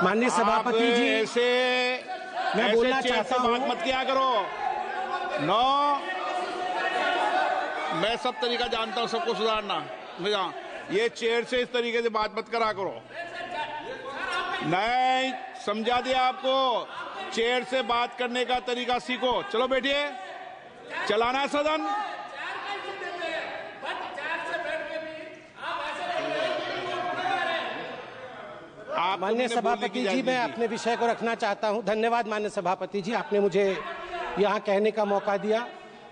माननीय सभापति जी, ऐसे मैं बोलना चाहता हूं। बात मत किया करो। नो, मैं सब तरीका जानता हूं, सबको सुधारना। ये चेयर से इस तरीके से बात मत करा करो। नहीं, समझा दिया आपको। चेयर से बात करने का तरीका सीखो। चलो बैठिए, चलाना है सदन। माननीय सभापति जी, मैं अपने विषय को रखना चाहता हूं। धन्यवाद माननीय सभापति जी, आपने मुझे यहां कहने का मौका दिया।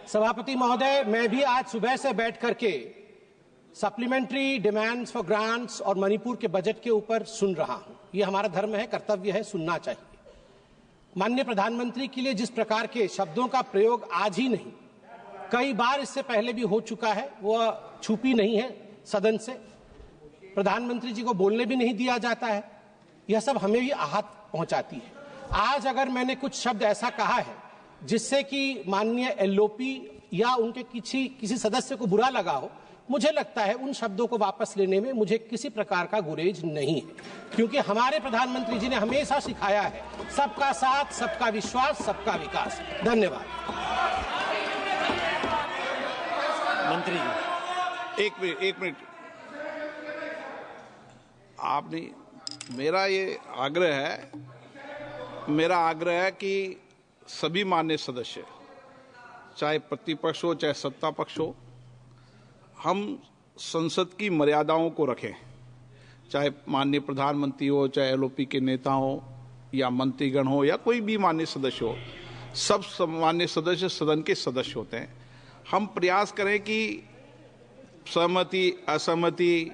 सभापति महोदय, मैं भी आज सुबह से बैठ करके सप्लीमेंट्री डिमांड्स फॉर ग्रांट्स और मणिपुर के बजट के ऊपर सुन रहा हूं। यह हमारा धर्म है, कर्तव्य है, सुनना चाहिए। माननीय प्रधानमंत्री के लिए जिस प्रकार के शब्दों का प्रयोग आज ही नहीं, कई बार इससे पहले भी हो चुका है, वह छुपी नहीं है सदन से। प्रधानमंत्री जी को बोलने भी नहीं दिया जाता है। यह सब हमें भी आहत पहुंचाती है। आज अगर मैंने कुछ शब्द ऐसा कहा है जिससे कि माननीय एलओपी या उनके किसी सदस्य को बुरा लगा हो, मुझे लगता है उन शब्दों को वापस लेने में मुझे किसी प्रकार का गुरेज नहीं है, क्योंकि हमारे प्रधानमंत्री जी ने हमेशा सिखाया है सबका साथ, सबका विश्वास, सबका विकास। धन्यवाद। मंत्री जी, एक मिनट। आपने मेरा आग्रह है कि सभी माननीय सदस्य, चाहे प्रतिपक्ष हो चाहे सत्ता पक्ष हो, हम संसद की मर्यादाओं को रखें। चाहे माननीय प्रधानमंत्री हो, चाहे एलओपी के नेता हो, या मंत्रीगण हो, या कोई भी माननीय सदस्य हो, सब माननीय सदस्य सदन के सदस्य होते हैं। हम प्रयास करें कि सहमति असहमति,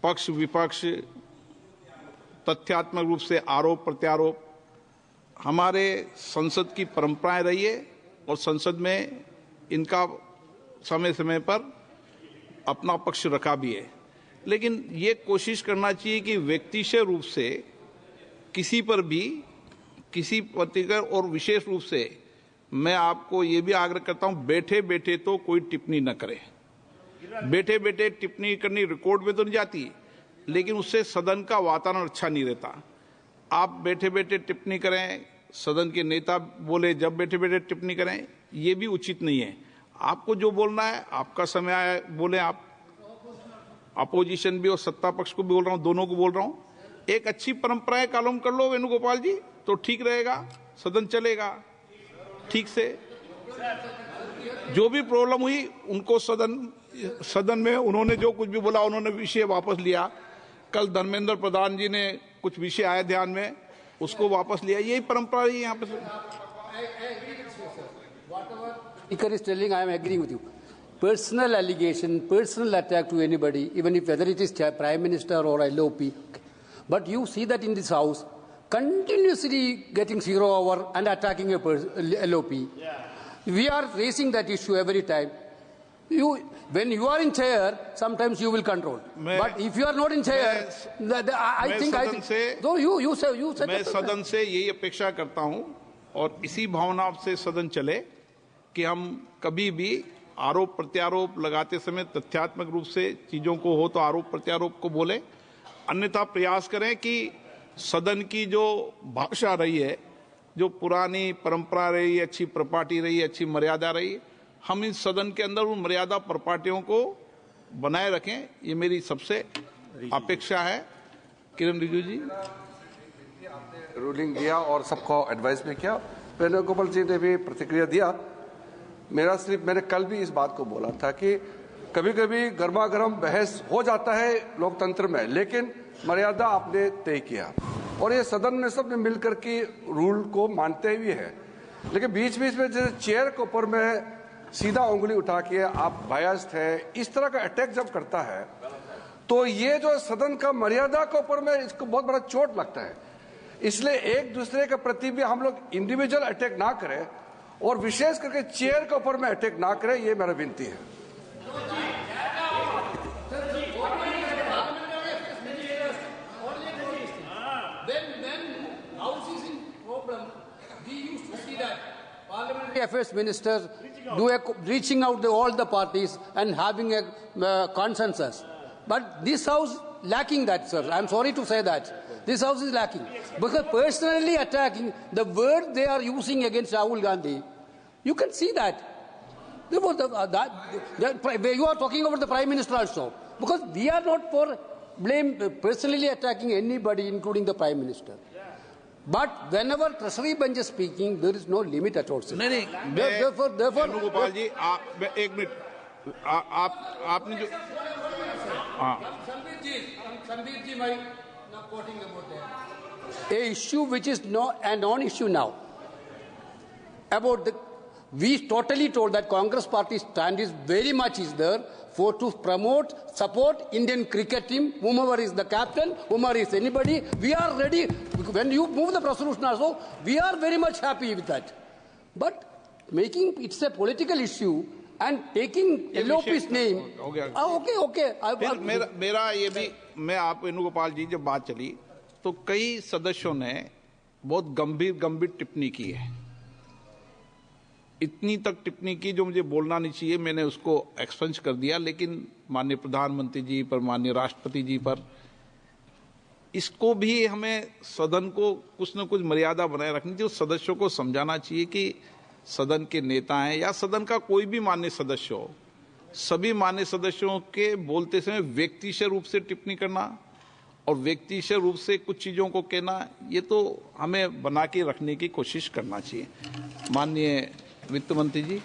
पक्ष विपक्ष, तथ्यात्मक रूप से आरोप प्रत्यारोप, हमारे संसद की परंपराएं रही है और संसद में इनका समय समय पर अपना पक्ष रखा भी है। लेकिन ये कोशिश करना चाहिए कि व्यक्तिगत रूप से किसी पर भी, किसी पत्रकार, और विशेष रूप से मैं आपको ये भी आग्रह करता हूं, बैठे बैठे तो कोई टिप्पणी न करे। बैठे बैठे टिप्पणी करनी रिकॉर्ड में तो नहीं जाती, लेकिन उससे सदन का वातावरण अच्छा नहीं रहता। आप बैठे बैठे टिप्पणी करें, सदन के नेता बोले जब बैठे बैठे टिप्पणी करें, ये भी उचित नहीं है। आपको जो बोलना है, आपका समय आया बोले। आप अपोजिशन भी और सत्ता पक्ष को भी बोल रहा हूं, दोनों को बोल रहा हूं, एक अच्छी परंपराएं कायम कर लो वेणुगोपाल जी, तो ठीक रहेगा, सदन चलेगा ठीक से। जो भी प्रॉब्लम हुई उनको सदन में उन्होंने जो कुछ भी बोला, उन्होंने विषय वापस लिया। कल धर्मेंद्र प्रधान जी ने कुछ विषय आए ध्यान में, उसको वापस लिया। यही परंपरा है यहाँ पे। Speaker is telling, I am agreeing with you. Personal allegation, personal attack to anybody, even if whether it is Prime Minister or LOP. But you see that in this House, continuously getting 0 hour and attacking a LOP. Yeah. We are raising that issue every time. When you are in chair, sometimes you will control. But if you are not in chair, I think though you said मैं सदन से यही अपेक्षा करता हूं और इसी भावना से सदन चले कि हम कभी भी आरोप प्रत्यारोप लगाते समय तथ्यात्मक रूप से चीजों को हो तो आरोप प्रत्यारोप को बोले, अन्यथा प्रयास करें कि सदन की जो भाषा रही है, जो पुरानी परंपरा रही, अच्छी प्रपाटी रही, अच्छी मर्यादा रही, हम इस सदन के अंदर उन मर्यादा प्रपाटियों को बनाए रखें। ये मेरी सबसे अपेक्षा है। किरण रिजिजू जी, रूलिंग दिया और सबको एडवाइस भी किया। वेणुगोपाल जी ने भी प्रतिक्रिया दिया। मैंने कल भी इस बात को बोला था कि कभी कभी गर्मा गर्म बहस हो जाता है लोकतंत्र में, लेकिन मर्यादा आपने तय किया और ये सदन में सबने मिलकर के रूल को मानते हुए है। लेकिन बीच बीच में जैसे चेयर के ऊपर में सीधा उंगली उठा के आप बायस्ड है, इस तरह का अटैक जब करता है तो ये जो सदन का मर्यादा के ऊपर में इसको बहुत बड़ा चोट लगता है। इसलिए एक दूसरे के प्रति भी हम लोग इंडिविजुअल अटैक ना करें और विशेष करके चेयर के ऊपर में अटैक ना करें, ये मेरा विनती है। Parliamentary Affairs Minister reaching out to all the parties and having a consensus. But this House lacking that, sir. I'm sorry to say that. This House is lacking. Because personally attacking, the word they are using against Rahul Gandhi, you can see that. You are talking about the Prime Minister also. Because we are not for personally attacking anybody, including the Prime Minister. But whenever Treasury bench is speaking, there is no limit at all. नहीं, therefore, Venugopal जी, एक minute, आपने जो Sambir ji, now quoting about that. A issue which is a non-issue now. We totally told that Congress party stand is very much is there to promote, support Indian cricket team, whomever is the captain, whomever is anybody. We are ready. When you move the resolution also, we are very much happy with that. But making it's a political issue and taking LOP's name. Okay. मेरा ये भी, मैं आप वेणुगोपाल जी जब बात चली तो कई सदस्यों ने बहुत गंभीर टिप्पणी की है। इतनी तक टिप्पणी की जो मुझे बोलना नहीं चाहिए, मैंने उसको एक्सपेंस कर दिया, लेकिन माननीय प्रधानमंत्री जी पर, माननीय राष्ट्रपति जी पर, इसको भी हमें सदन को कुछ न कुछ मर्यादा बनाए रखनी चाहिए। सदस्यों को समझाना चाहिए कि सदन के नेता हैं या सदन का कोई भी माननीय सदस्य हो, सभी माननीय सदस्यों के बोलते समय व्यक्तिगत रूप से टिप्पणी करना और व्यक्तिगत रूप से कुछ चीजों को कहना, ये तो हमें बना के रखने की कोशिश करना चाहिए। माननीय वित्त मंत्री जी।